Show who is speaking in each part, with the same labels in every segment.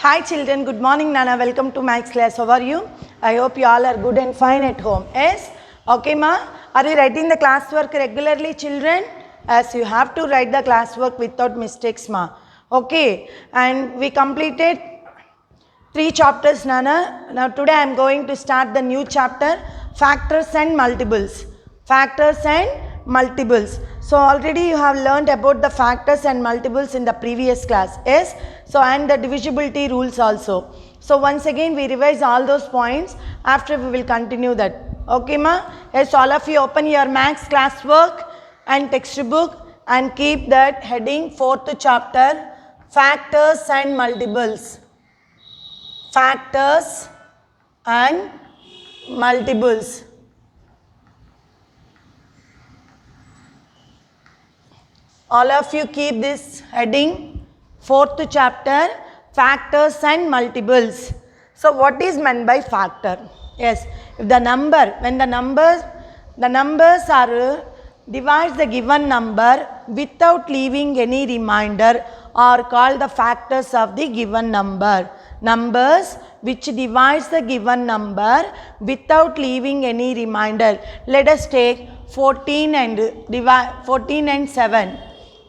Speaker 1: Hi children, good morning Nana, welcome to Max class. How are you? I hope you all are good and fine at home. Yes? Okay ma? Are you writing the classwork regularly children? As you have to write the classwork without mistakes ma. Okay? And we completed 3 chapters Nana. Now today I am going to start the new chapter, factors and multiples. Factors and multiples. So already you have learned about the factors and multiples in the previous class. Yes? So and the divisibility rules also. So once again we revise all those points. After we will continue that. Okay ma? Yes, all of you open your max classwork and textbook and keep that heading 4th chapter, factors and multiples. Factors and multiples. All of you keep this heading, 4th chapter, factors and multiples. So what is meant by factor? Yes, if the number, when the numbers are divides the given number without leaving any remainder are called the factors of the given number. Numbers which divides the given number without leaving any remainder. Let us take 14 and 7.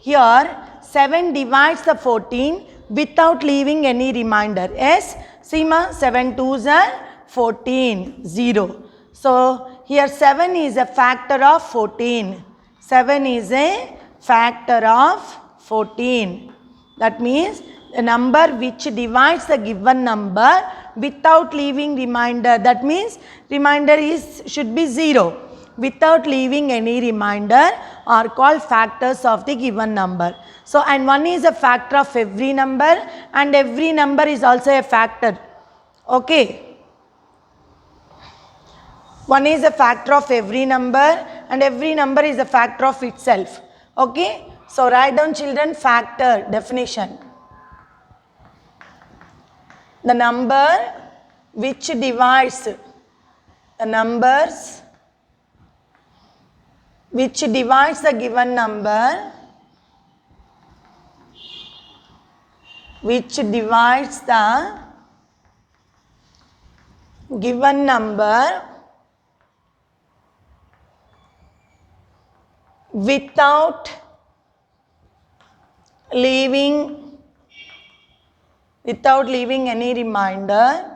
Speaker 1: Here 7 divides the 14 without leaving any remainder. Yes, see ma, 7 2s are 14, 0. So here 7 is a factor of 14. 7 is a factor of 14. That means a number which divides the given number without leaving remainder. That means remainder should be 0. Without leaving any remainder are called factors of the given number. So and one is a factor of every number and every number is also a factor. Okay. One is a factor of every number and every number is a factor of itself. Okay. So write down children factor definition. The number which divides the numbers which divides the given number which divides the given number without leaving any remainder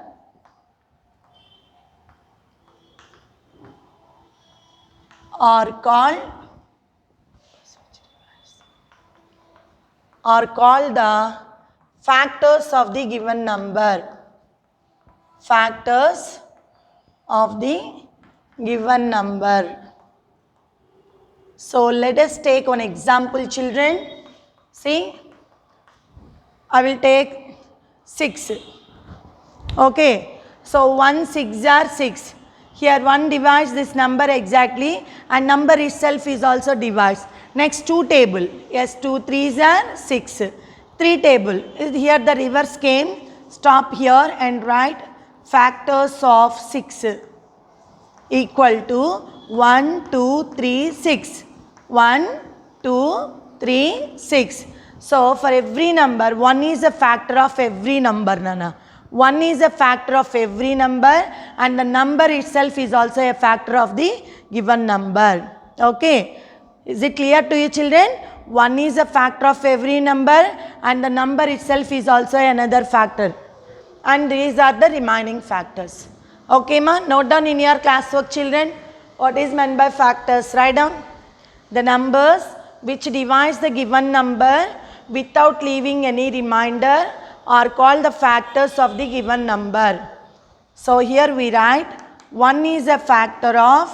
Speaker 1: are called the factors of the given number. Factors of the given number. So let us take one example children. See, I will take 6. Okay, so 1 6 are 6. Here 1 divides this number exactly and number itself is also divides. Next 2 table. Yes, 2 3s are 6. 3 table. Here the reverse came. Stop here and write factors of 6 equal to 1 2 3 6. 1 2 3 6. So for every number 1 is a factor of every number Nana. 1 is a factor of every number and the number itself is also a factor of the given number. Okay. Is it clear to you children? 1 is a factor of every number and the number itself is also another factor. And these are the remaining factors. Okay ma? Note down in your classwork children. What is meant by factors? Write down. The numbers which divides the given number without leaving any remainder are called the factors of the given number. So here we write 1 is a factor of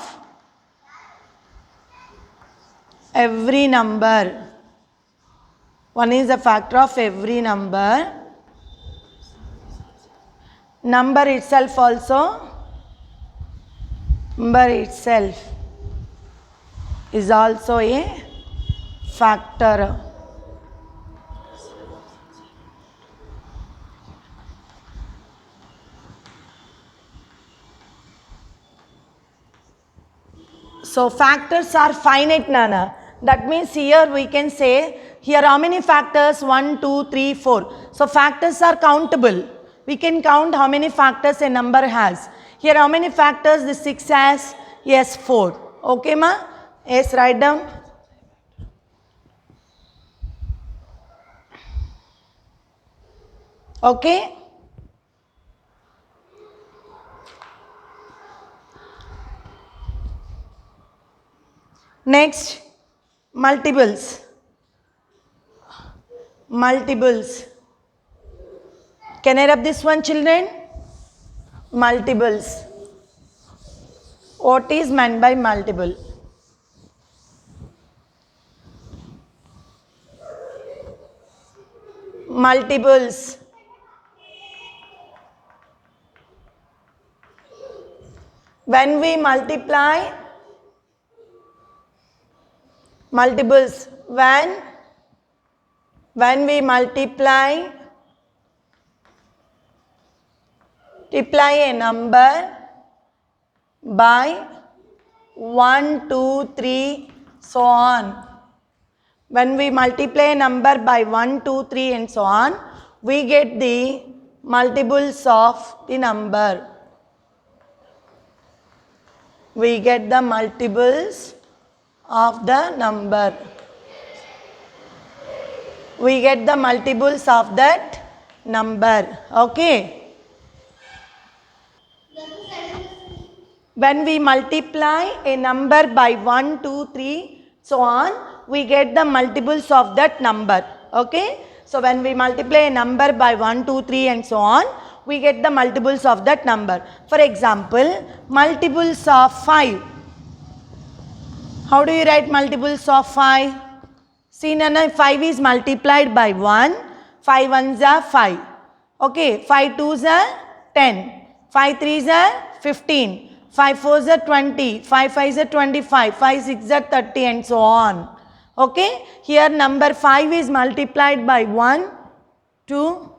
Speaker 1: every number. 1 is a factor of every number. Number itself also. Number itself is also a factor. So factors are finite Nana. That means here we can say Here how many factors? 1, 2, 3, 4. So factors are countable. We can count how many factors a number has. Here how many factors the 6 has? Yes, 4. Okay ma? Yes, write down. Okay. Next, multiples. Multiples. Can I rub this one, children? Multiples. What is meant by multiple? Multiples. When we multiply, multiples, when we multiply a number by 1, 2, 3, so on. When we multiply a number by 1, 2, 3 and so on, we get the multiples of the number. We get the multiples of the number. We get the multiples of that number. Okay. When we multiply a number by 1, 2, 3, so on, we get the multiples of that number. Okay. So when we multiply a number by 1, 2, 3 and so on, we get the multiples of that number. For example, multiples of 5. How do you write multiples of 5? See Nana, 5 is multiplied by 1, 5 ones are 5. Okay, 5 twos are 10, 5 threes are 15, 5 fours are 20, 5 fives are 25, 5 sixes are 30 and so on. Okay, here number 5 is multiplied by 1, 2.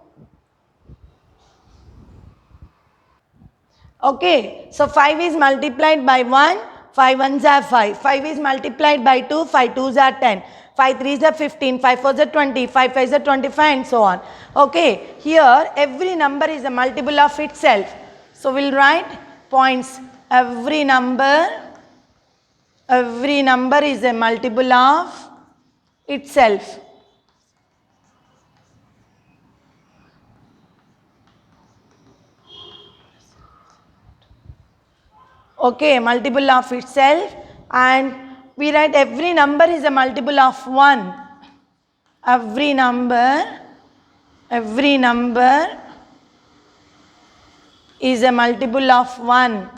Speaker 1: Okay, so 5 is multiplied by 1, 5 ones are 5, 5 is multiplied by 2, 5 twos are 10, 5 threes are 15, 5 fours are 20, 5 fives are 25 and so on. Okay, here every number is a multiple of itself. So we'll write points. Every number is a multiple of itself. Okay, multiple of itself, and we write every number is a multiple of 1. Every number is a multiple of 1.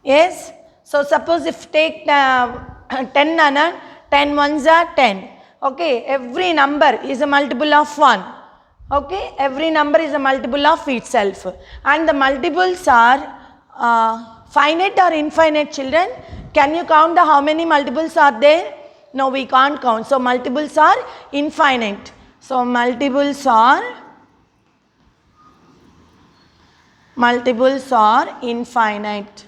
Speaker 1: Yes. So suppose if take 10 Nana, 10 ones are 10. Okay, every number is a multiple of 1. Okay, every number is a multiple of itself, and the multiples are finite or infinite, children? Can you count how many multiples are there? No, we can't count. So multiples are infinite. So multiples are infinite.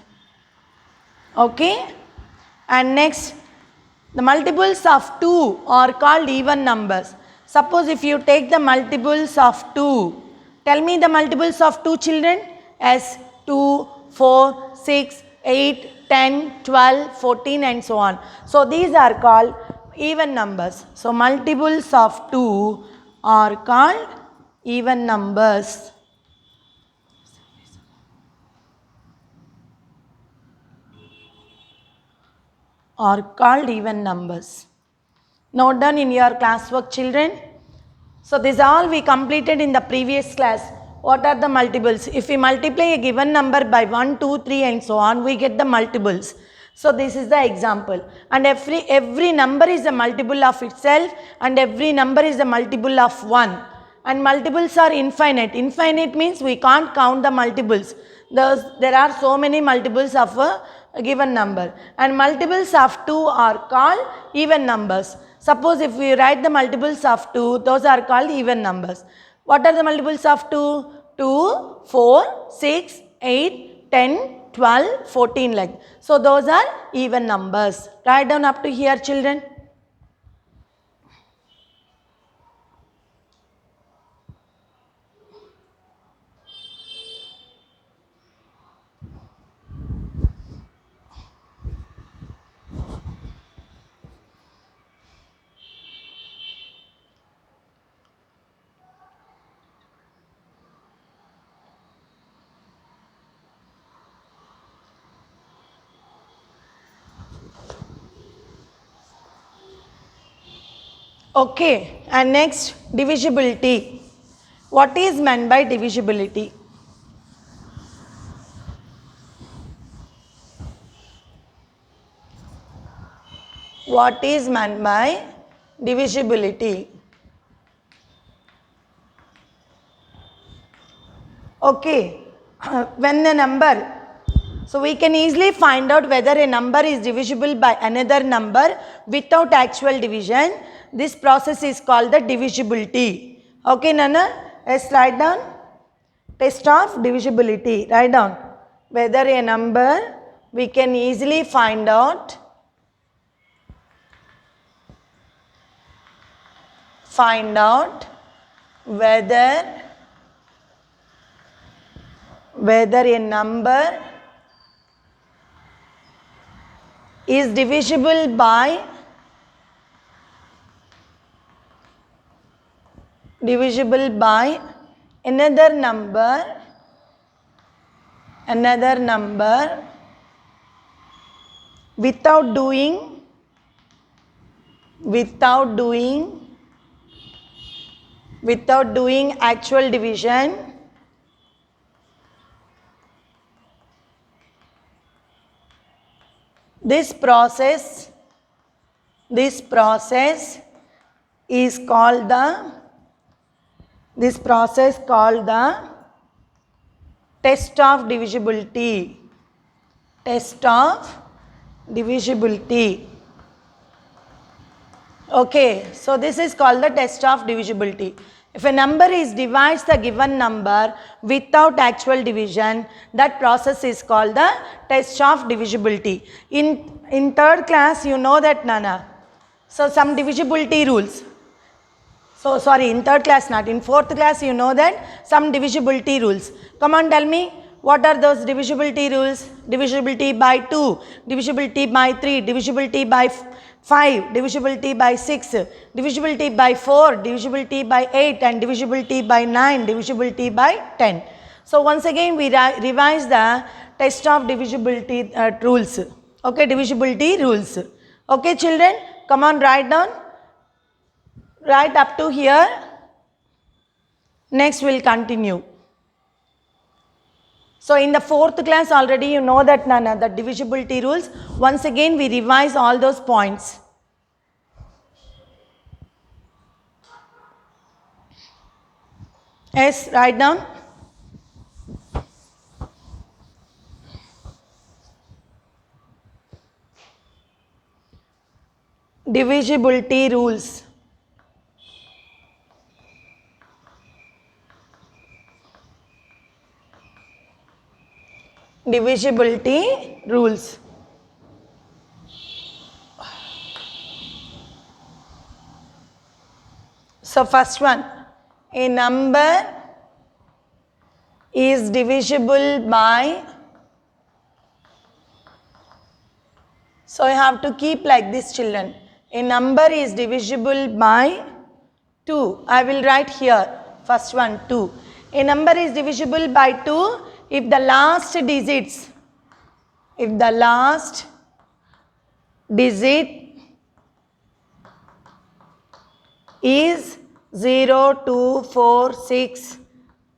Speaker 1: Okay, and next, the multiples of 2 are called even numbers. Suppose if you take the multiples of 2, tell me the multiples of 2, children. As 2, 4, 6, 8, 10, 12, 14 and so on. So these are called even numbers. So multiples of 2 are called even numbers. Are called even numbers. Note down in your classwork, children. So this all we completed in the previous class. What are the multiples? If we multiply a given number by 1, 2, 3 and so on, we get the multiples. So this is the example. And every number is a multiple of itself, and every number is a multiple of 1. And multiples are infinite. Infinite means we can't count the multiples. There are so many multiples of a given number, and multiples of 2 are called even numbers. Suppose if we write the multiples of 2, those are called even numbers. What are the multiples of 2? 2, 4, 6, 8, 10, 12, 14 like. So those are even numbers. Write down up to here, children. Okay, and next divisibility. What is meant by divisibility? What is meant by divisibility? Okay, when the number, so we can easily find out whether a number is divisible by another number without actual division. This process is called the divisibility. Okay, Nana? Let's write down. Test of divisibility. Write down. Whether a number, we can easily find out. Find out whether a number is divisible by another number without doing actual division. This process is called the test of divisibility. Test of divisibility. Okay, so this is called the test of divisibility. If a number divides the given number without actual division, that process is called the test of divisibility. In third class, you know that, Nana. So some divisibility rules. So sorry, in third class not. In fourth class, you know that some divisibility rules. Come on, tell me. What are those divisibility rules? Divisibility by 2, divisibility by 3, divisibility by 5, divisibility by 6, divisibility by 4, divisibility by 8, and divisibility by 9, divisibility by 10. So once again we revise the test of divisibility rules. Okay, divisibility rules. Okay, children, come on, write down. Write up to here. Next we'll continue. So in the fourth class already you know that, Nana, the divisibility rules. Once again we revise all those points. Yes, write down. Divisibility rules. Divisibility rules. So first one, a number is divisible by, so you have to keep like this, children. A number is divisible by 2. I will write here, first one, 2. A number is divisible by 2 if the last digit is 0, 2, 4, 6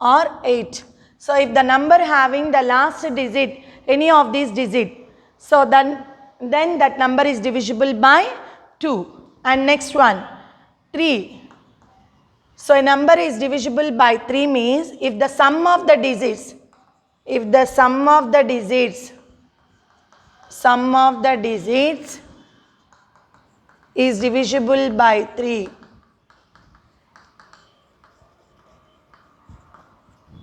Speaker 1: or 8. So if the number having the last digit, any of these digits, so then that number is divisible by 2. And next one, 3. So a number is divisible by 3 means if the sum of the digits is divisible by 3.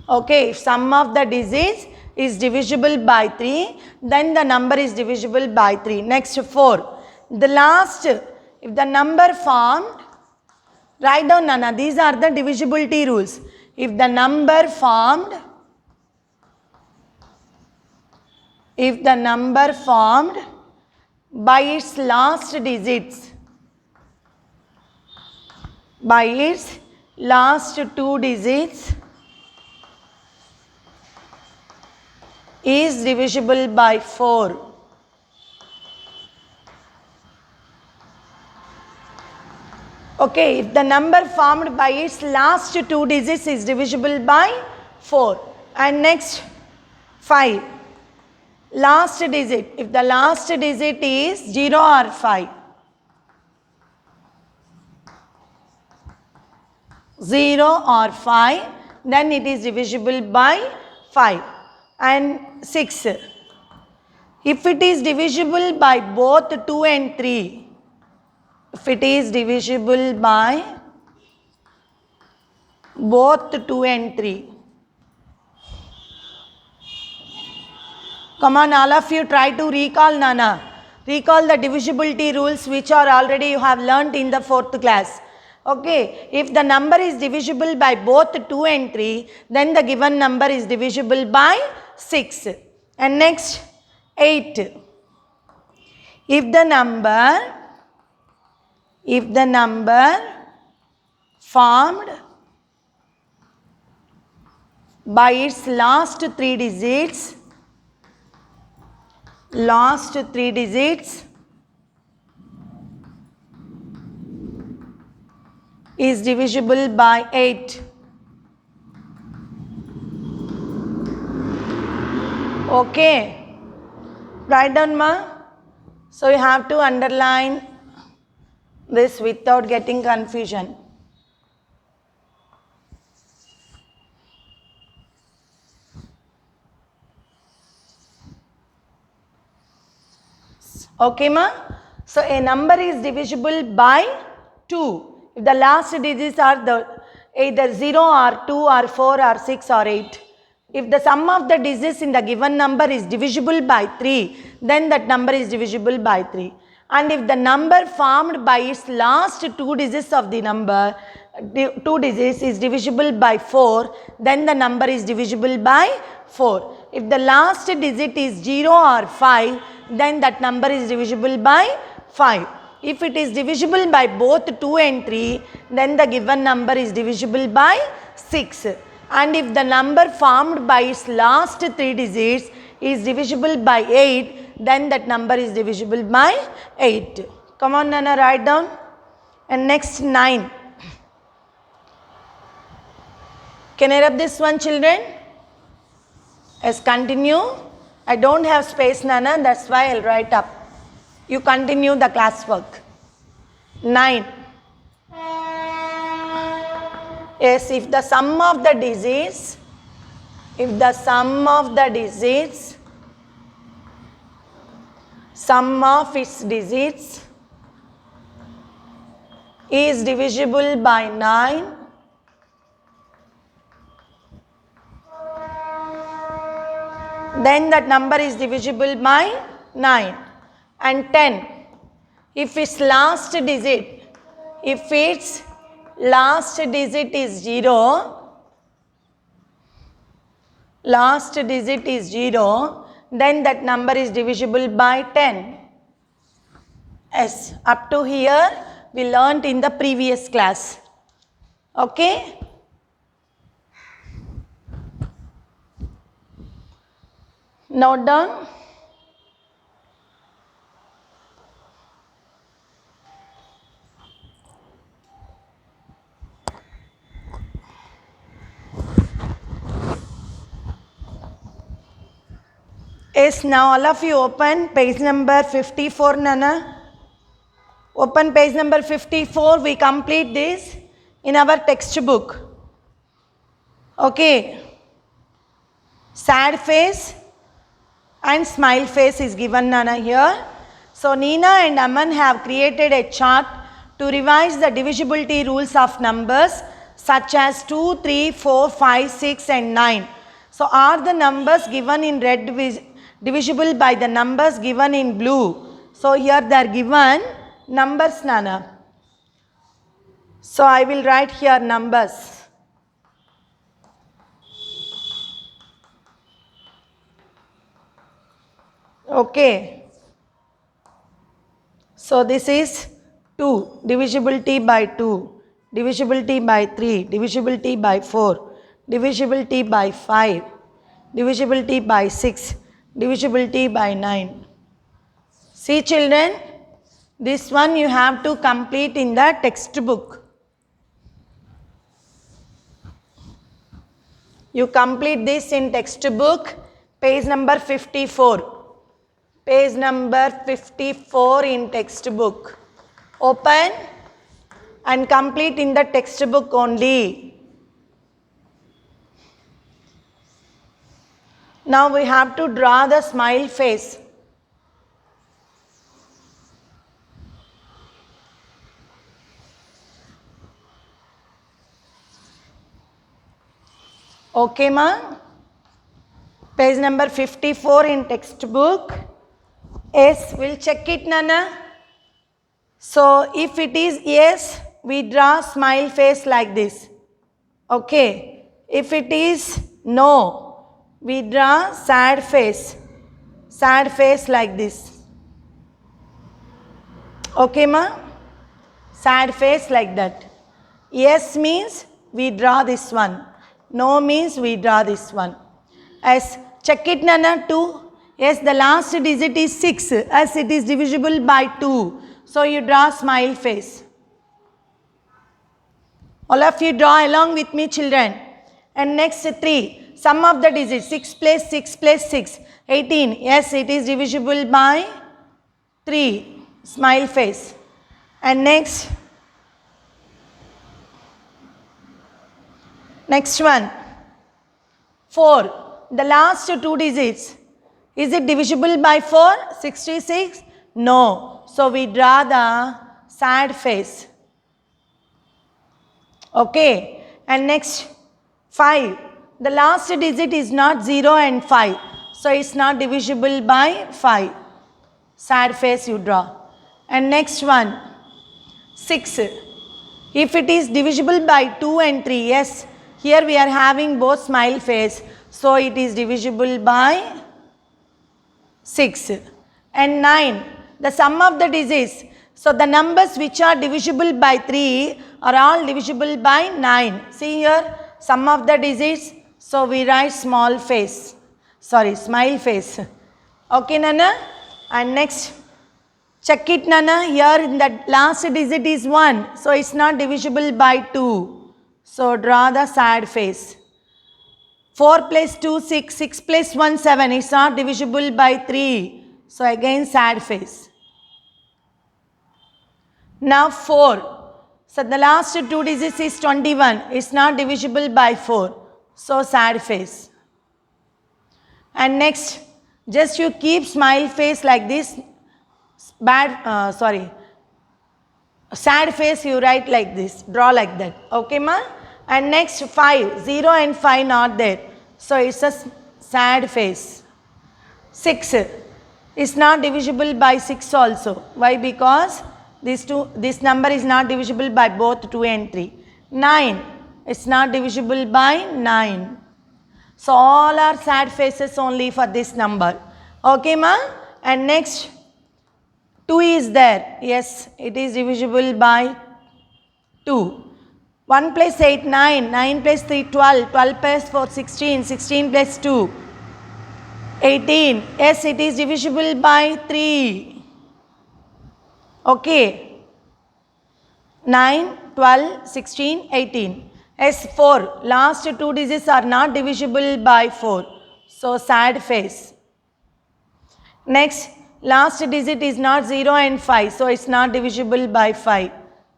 Speaker 1: Okay, if sum of the digits is divisible by 3, then the number is divisible by 3. Next 4. The last, if the number formed, write down Nana, these are the divisibility rules. If the number formed by its last digits, by its last 2 digits is divisible by 4. Okay, if the number formed by its last 2 digits is divisible by 4. And next 5. Last digit, if the last digit is 0 or 5. 0 or 5, then it is divisible by 5. And 6. If it is divisible by both 2 and 3, if it is divisible by both 2 and 3. Come on, all of you try to recall, Nana. Recall the divisibility rules which are already you have learnt in the 4th class. Okay, if the number is divisible by both 2 and 3, then the given number is divisible by 6. And next 8. If the number formed by its last 3 digits is divisible by 8. Okay, write down ma. So you have to underline this without getting confusion. Okay ma? So a number is divisible by 2 if the last digits are either 0 or 2 or 4 or 6 or 8. If the sum of the digits in the given number is divisible by 3, then that number is divisible by 3. And if the number formed by its last 2 digits of the number, 2 digits is divisible by 4, then the number is divisible by 4. If the last digit is 0 or 5, then that number is divisible by 5. If it is divisible by both 2 and 3, then the given number is divisible by 6. And if the number formed by its last 3 digits is divisible by 8, then that number is divisible by 8. Come on Nana, write down. And next 9. Can I rub this one, children? Yes, continue. I don't have space, Nana, that's why I'll write up. You continue the classwork. 9. Yes, if the sum of the digits, sum of its digits is divisible by 9, then that number is divisible by 9. And 10. If its last digit is 0, then that number is divisible by 10. Yes, up to here we learnt in the previous class. Okay? Note down. Yes, now all of you open page number 54, Nana. Open page number 54. We complete this in our textbook. Okay. Sad face and smile face is given, Nana, here. So Neena and Aman have created a chart to revise the divisibility rules of numbers such as 2, 3, 4, 5, 6 and 9. So are the numbers given in red divisible by the numbers given in blue? So here they are given numbers, Nana. So I will write here numbers. Okay. So this is 2, divisibility by 2, divisibility by 3, divisibility by 4, divisibility by 5, divisibility by 6, divisibility by 9. See children, this one you have to complete in the textbook. You complete this in textbook, page number 54. Page number 54 in textbook. Open and complete in the textbook only. Now we have to draw the smile face. Okay, ma? Page number 54 in textbook. Yes, we'll check it, Nana. So if it is yes, we draw smile face like this. Okay. If it is no, we draw sad face like this. Okay, ma? Sad face like that. Yes means we draw this one. No means we draw this one. As check it, Nana, 2. Yes, the last digit is 6 as it is divisible by 2. So you draw smile face. All of you draw along with me, children. And next 3. Sum of the digits 6 plus 6 plus 6. 18. Yes, it is divisible by 3. Smile face. And next one. 4. The last 2 digits. Is it divisible by 4? 66? No. So we draw the sad face. Okay. And next 5. The last digit is not 0 and 5. So it's not divisible by 5. Sad face you draw. And next one. 6. If it is divisible by 2 and 3, yes. Here we are having both smile face. So it is divisible by 6. And 9. The sum of the digits. So the numbers which are divisible by 3 are all divisible by 9. See here, sum of the digits. So we write smile face. Okay, Nana? And next, check it, Nana. Here in the last digit is 1. So it's not divisible by 2. So draw the sad face. 4 plus 2, 6. 6 plus 1, 7. It's not divisible by 3. So again sad face. Now 4. So the last 2 digits is 21. It's not divisible by 4. So sad face. And next, just you keep smile face like this. Sad face you write like this. Draw like that. Okay, ma? And next 5. 0 and 5 not there. So it's a sad face. 6. It's not divisible by 6 also. Why? Because this number is not divisible by both 2 and 3. 9. It's not divisible by 9. So all are sad faces only for this number. Okay, ma? And next 2 is there. Yes, it is divisible by 2. 1 plus 8, 9. 9 plus 3, 12. 12 plus 4, 16. 16 plus 2, 18. Yes, it is divisible by 3. Okay. 9, 12, 16, 18. Yes, 4. Last 2 digits are not divisible by 4. So sad face. Next, last digit is not 0 and 5. So it's not divisible by 5.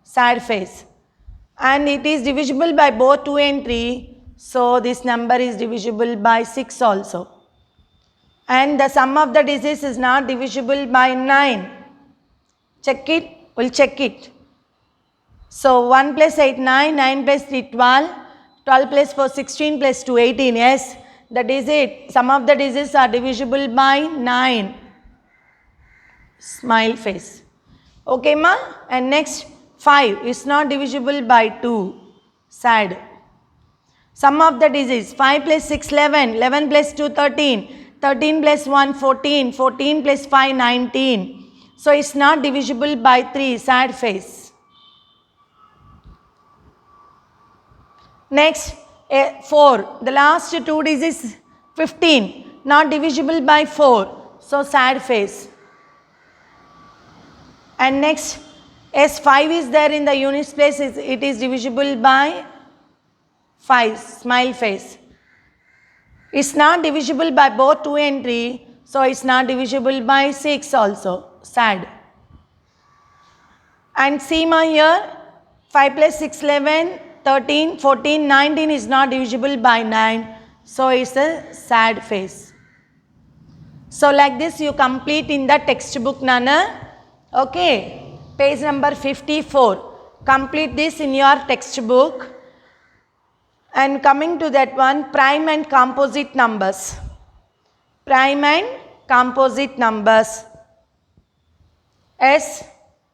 Speaker 1: Sad face. And it is divisible by both 2 and 3. So this number is divisible by 6 also. And the sum of the digits is not divisible by 9. Check it. We'll check it. So 1 plus 8, 9. 9 plus 3, 12. 12 plus 4, 16 plus 2, 18. Yes, the digit, some of the digits are divisible by 9. Smile face. Okay, ma? And next, 5 is not divisible by 2. Sad. Sum of the digits, 5 plus 6, 11, 11 plus 2, 13, 13 plus 1, 14, 14 plus 5, 19. So it's not divisible by 3. Sad face. Next, 4. The last two digits, 15, not divisible by 4. So sad face. And next, as 5 is there in the units place, it is divisible by 5. Smile face. It's not divisible by both 2 and 3. So it's not divisible by 6 also. Sad. And see ma here, 5 plus 6, 11, 13, 14, 19 is not divisible by 9. So it's a sad face. So like this you complete in the textbook, Nana. Okay. Page number 54. Complete this in your textbook. And coming to that one, prime and composite numbers. Prime and composite numbers. Yes.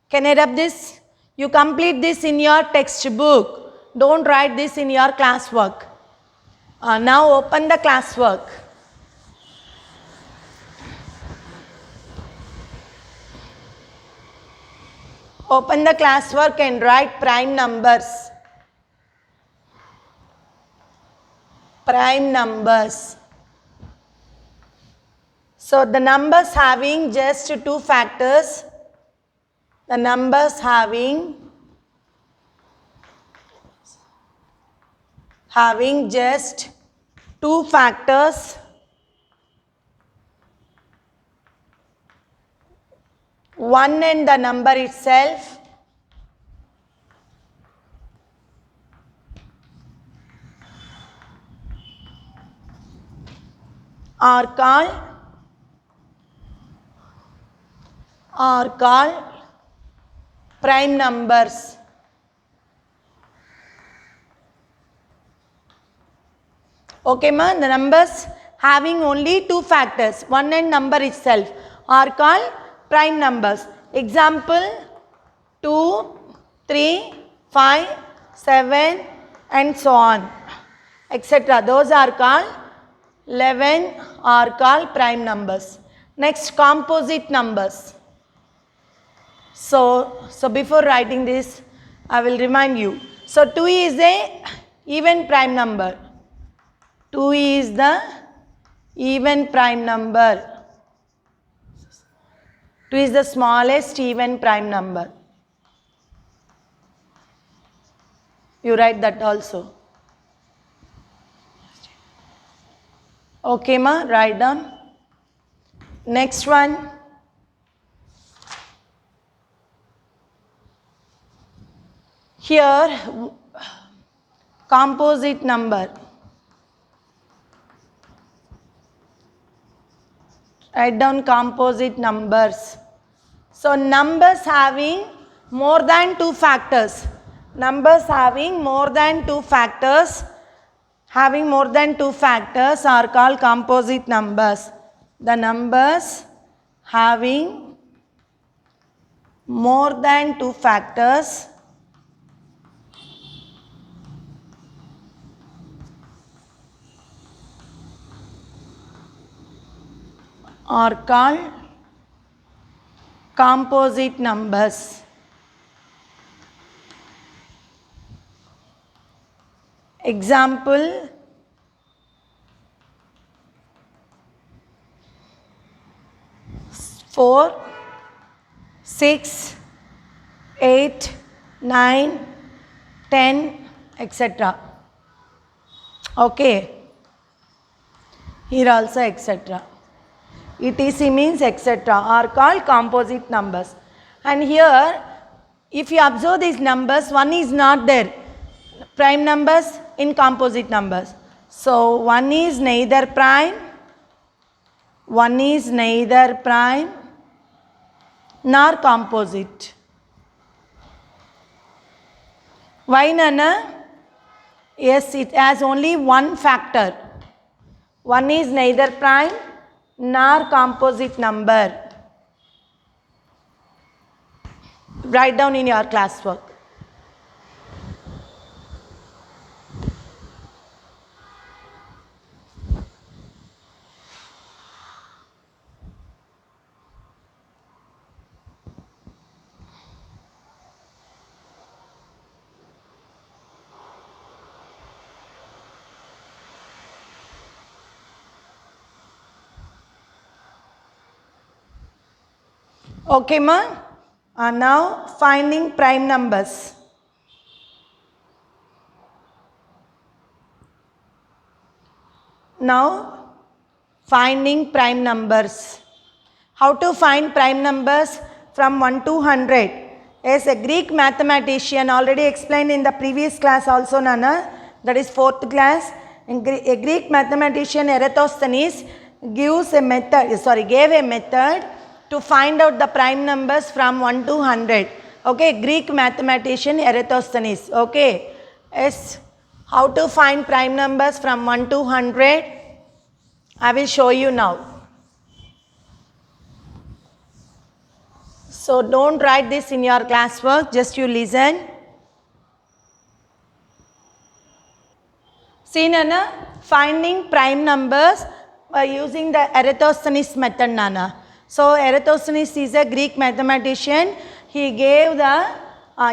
Speaker 1: Can I rub this? You complete this in your textbook. Don't write this in your classwork. Now open the classwork. Open the classwork and write prime numbers. Prime numbers. So the numbers having just 2 factors. The numbers having just 2 factors. 1 and the number itself. Are called prime numbers. Okay, ma? The numbers having only 2 factors, 1 and number itself, are called prime numbers. Example, 2, 3, 5, 7 and so on, etc. Those are called 11 are called prime numbers. Next, composite numbers. So before writing this, I will remind you. So 2 is a even prime number. 2 is the even prime number. 2 is the smallest even prime number. You write that also. Okay, ma? Write down. Next one. Here, composite number. Write down composite numbers. So numbers having more than 2 factors. Numbers having more than 2 factors. Having more than 2 factors are called composite numbers. The numbers having more than 2 factors are called composite numbers. Example, 4, 6, 8, 9, 10, etc. Okay. Here also etc. ETC means etc. are called composite numbers. And here, if you observe these numbers, one is not there. Prime numbers in composite numbers. So, one is neither prime nor composite. Why, Nana? Yes, it has only one factor. 1 is neither prime nor composite number. Write down in your classwork. Okay, ma? Now finding prime numbers. Now finding prime numbers. How to find prime numbers from 1 to 100? As a Greek mathematician, already explained in the previous class also, Nana, that is 4th class. A Greek mathematician Eratosthenes gave a method to find out the prime numbers from 1 to 100. Okay, Greek mathematician Eratosthenes. Okay, yes. How to find prime numbers from 1 to 100? I will show you now. So don't write this in your classwork, just you listen. See, Nana, finding prime numbers by using the Eratosthenes method, Nana. So Eratosthenes is a Greek mathematician. He gave the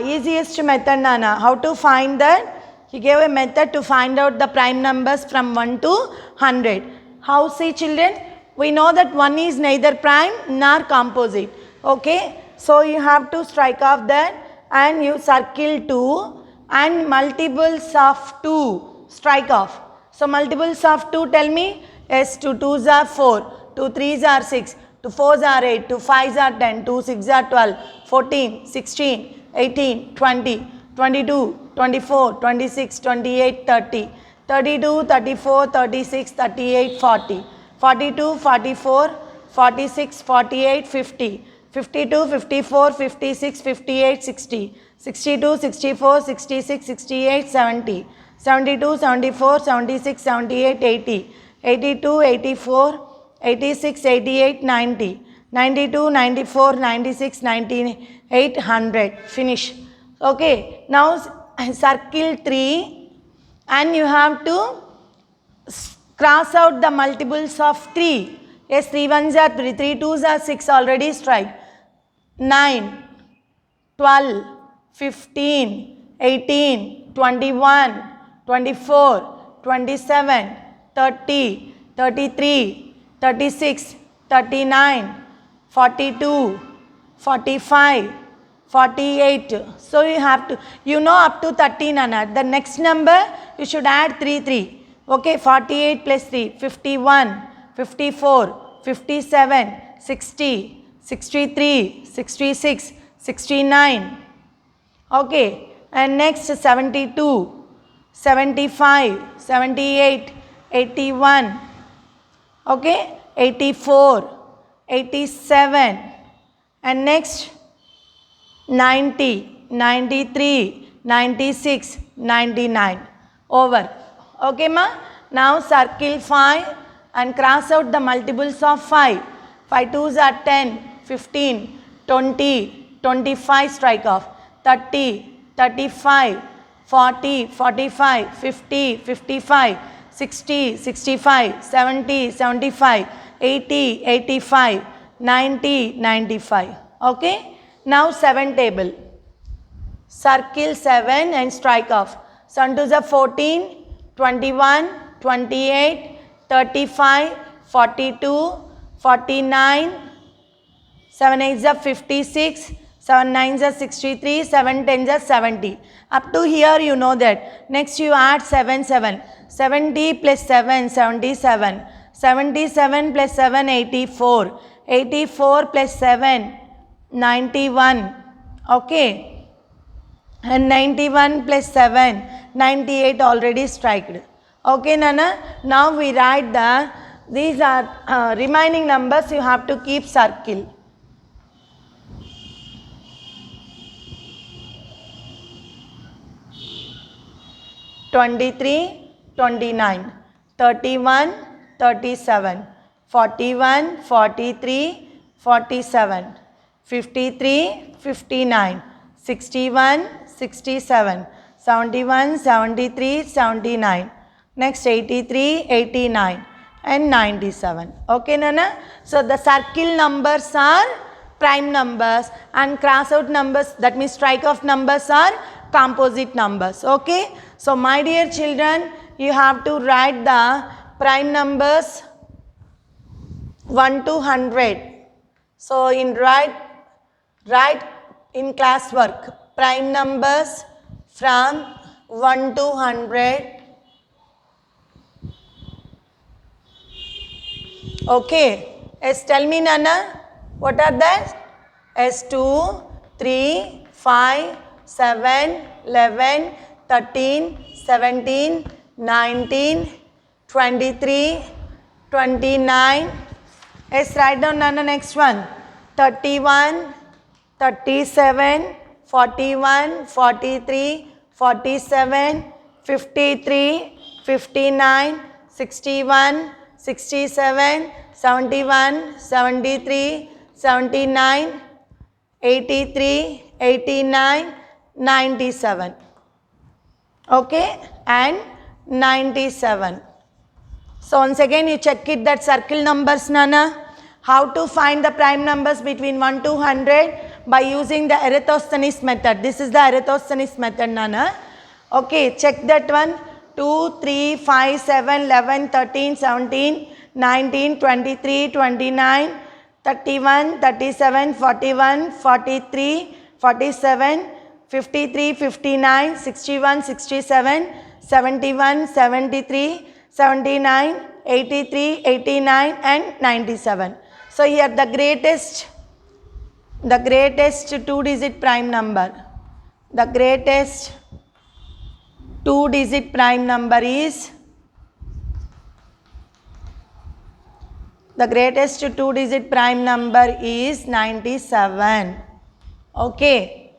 Speaker 1: easiest method, Nana. How to find that? He gave a method to find out the prime numbers from 1 to 100. How, see children? We know that 1 is neither prime nor composite. Okay? So you have to strike off that and you circle 2 and multiples of 2. Strike off. So multiples of 2, tell me. Yes, 2 2s are 4, 2 3s are 6, 2 4s are 8, 2 5s are 10, 2 6s are 12, 14, 16, 18, 20, 22, 24, 26, 28, 30, 32, 34, 36, 38, 40, 42, 44, 46, 48, 50, 52, 54, 56, 58, 60, 62, 64, 66, 68, 70, 72, 74, 76, 78, 80, 82, 84, 86, 88, 90, 92, 94, 96, 98, 100. Finish. Okay. Now circle 3 and you have to cross out the multiples of 3. Yes, 3 1s are 3, 3 2s are 6, already strike. 9, 12, 15, 18, 21, 24, 27, 30, 33, 36, 39, 42, 45, 48. So you have to, you know up to 30, Nana. The next number you should add 3, 3. Okay, 48 plus 3, 51, 54, 57, 60, 63, 66, 69. Okay, and next 72, 75, 78, 81. Okay, 84, 87. And next 90, 93, 96, 99. Over. Okay, ma? Now circle 5 and cross out the multiples of 5. 5 2s are 10, 15, 20, 25, strike off. 30, 35, 40, 45, 50, 55, 60, 65, 70, 75, 80, 85, 90, 95. Okay? Now 7 table. Circle 7 and strike off. 7 2s are 14, 21, 28, 35, 42, 49, 7 8s are 56, 7 9s are 63, 7 10s are 70. Up to here you know that. Next you add 7 7. 70 plus 7, 77. 77 plus 7, 84. 84 plus 7, 91. Okay. And 91 plus 7, 98 already striked. Okay, Nana. Now we write these are remaining numbers you have to keep circle. 23, 29, 31, 37, 41, 43, 47, 53, 59, 61, 67, 71, 73, 79, next 83, 89 and 97. Okay, Nana? So the circle numbers are prime numbers and cross out numbers, that means strike off numbers, are composite numbers. Okay? So my dear children, you have to write the prime numbers 1 to 100. So in write in classwork prime numbers from 1 to 100. Okay. Yes, tell me, Nana, what are that? S2, 3, 5, 7, 11, 13, 17, 19, 23, 29. Yes, write down, Nana, next one. 31, 37, 41, 43, 47, 53, 59, 61, 67, 71, 73, 79, 83, 89, 97. Okay, and 97. So once again you check it, that circle numbers, Nana. How to find the prime numbers between 1 to 100? By using the Eratosthenes method. This is the Eratosthenes method, Nana. Okay, check that one. 2, 3, 5, 7, 11, 13, 17, 19, 23, 29, 31, 37, 41, 43, 47, 53, 59, 61, 67, 71, 73, 79, 83, 89 and 97. So here the greatest 2-digit prime number. The greatest 2-digit prime number is 97. Okay.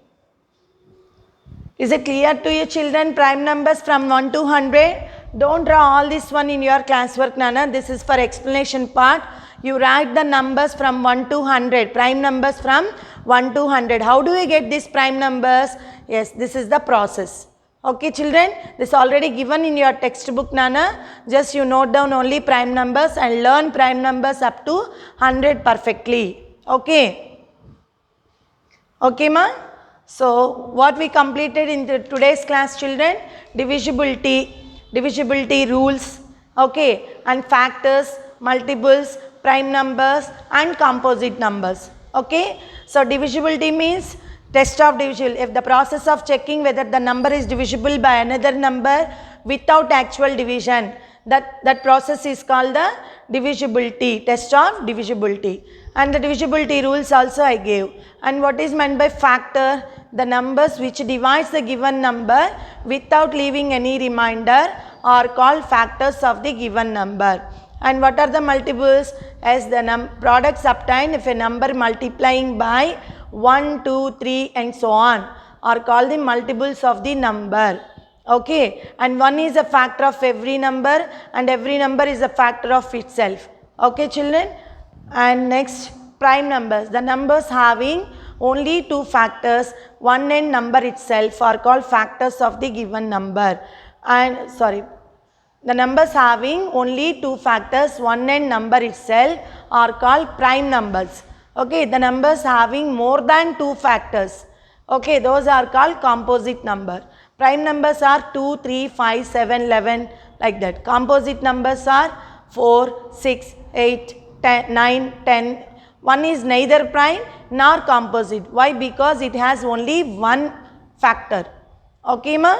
Speaker 1: Is it clear to you, children? Prime numbers from 1 to 100. Don't draw all this one in your classwork, Nana. This is for explanation part. You write the numbers from 1 to 100. Prime numbers from 1 to 100. How do we get these prime numbers? Yes, this is the process. Okay, children, this is already given in your textbook, Nana. Just you note down only prime numbers and learn prime numbers up to 100 perfectly. Okay. Okay, ma? So, what we completed in today's class, children? Divisibility rules, okay, and factors, multiples, prime numbers and composite numbers. Okay. So, divisibility means test of divisible. If the process of checking whether the number is divisible by another number without actual division, that process is called the divisibility, test of divisibility. And the divisibility rules also I gave. And what is meant by factor? The numbers which divides the given number without leaving any remainder are called factors of the given number. And what are the multiples? As the products obtained if a number multiplying by 1, 2, 3 and so on are called the multiples of the number. Okay. And one is a factor of every number and every number is a factor of itself. Okay, children. And next, prime numbers. The numbers having only 2 factors, one and number itself are called factors of the given number. And the numbers having only 2 factors, one and number itself are called prime numbers. Okay, the numbers having more than 2 factors, okay, those are called composite number. Prime numbers are 2, 3, 5, 7, 11 like that. Composite numbers are 4, 6, 8, 10, 9, 10. One is neither prime nor composite. Why? Because it has only 1 factor. Okay, ma?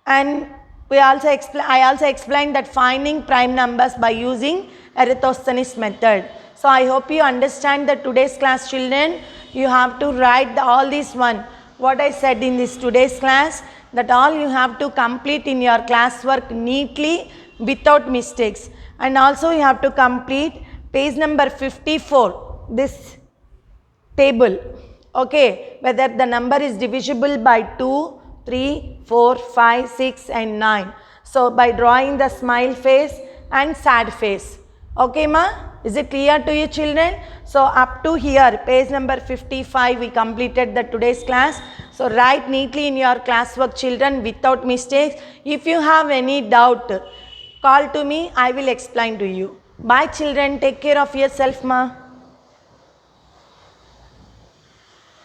Speaker 1: And I also explained that finding prime numbers by using Eratosthenes method. So I hope you understand that today's class, children. You have to write all this one. What I said in this today's class, that all you have to complete in your classwork neatly without mistakes. And also you have to complete page number 54, this table. Okay, whether the number is divisible by 2, 3, 4, 5, 6 and 9. So by drawing the smile face and sad face. Okay, ma? Is it clear to you, children? So up to here, page number 55, we completed the today's class. So write neatly in your classwork, children, without mistakes. If you have any doubt, call to me. I will explain to you. Bye, children. Take care of yourself, ma.